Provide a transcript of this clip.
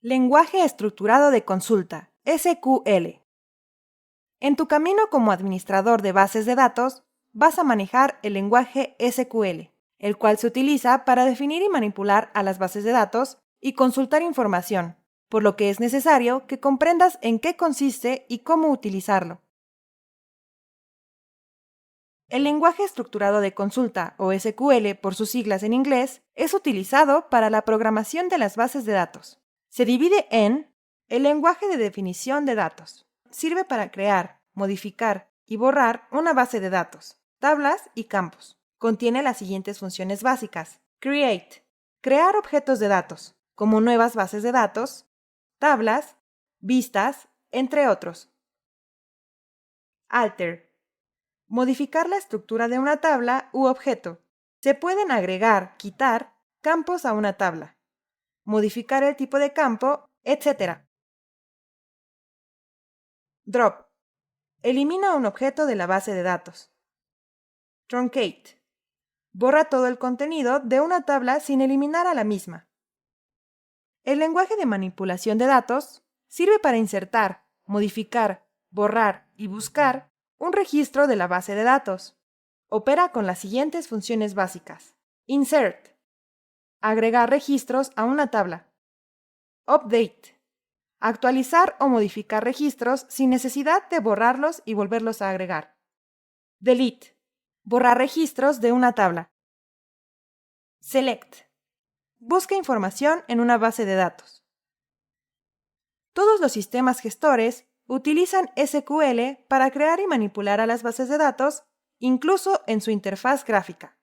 Lenguaje estructurado de consulta, SQL. En tu camino como administrador de bases de datos, vas a manejar el lenguaje SQL, el cual se utiliza para definir y manipular a las bases de datos y consultar información, por lo que es necesario que comprendas en qué consiste y cómo utilizarlo. El lenguaje estructurado de consulta, o SQL por sus siglas en inglés, es utilizado para la programación de las bases de datos. Se divide en el lenguaje de definición de datos. Sirve para crear, modificar y borrar una base de datos, tablas y campos. Contiene las siguientes funciones básicas. Create. Crear objetos de datos, como nuevas bases de datos, tablas, vistas, entre otros. Alter. Modificar la estructura de una tabla u objeto. Se pueden agregar, quitar, campos a una tabla, modificar el tipo de campo, etc. Drop. Elimina un objeto de la base de datos. Truncate. Borra todo el contenido de una tabla sin eliminar a la misma. El lenguaje de manipulación de datos sirve para insertar, modificar, borrar y buscar un registro de la base de datos. Opera con las siguientes funciones básicas. Insert. Agregar registros a una tabla. Update. Actualizar o modificar registros sin necesidad de borrarlos y volverlos a agregar. Delete. Borrar registros de una tabla. Select. Busca información en una base de datos. Todos los sistemas gestores utilizan SQL para crear y manipular a las bases de datos, incluso en su interfaz gráfica.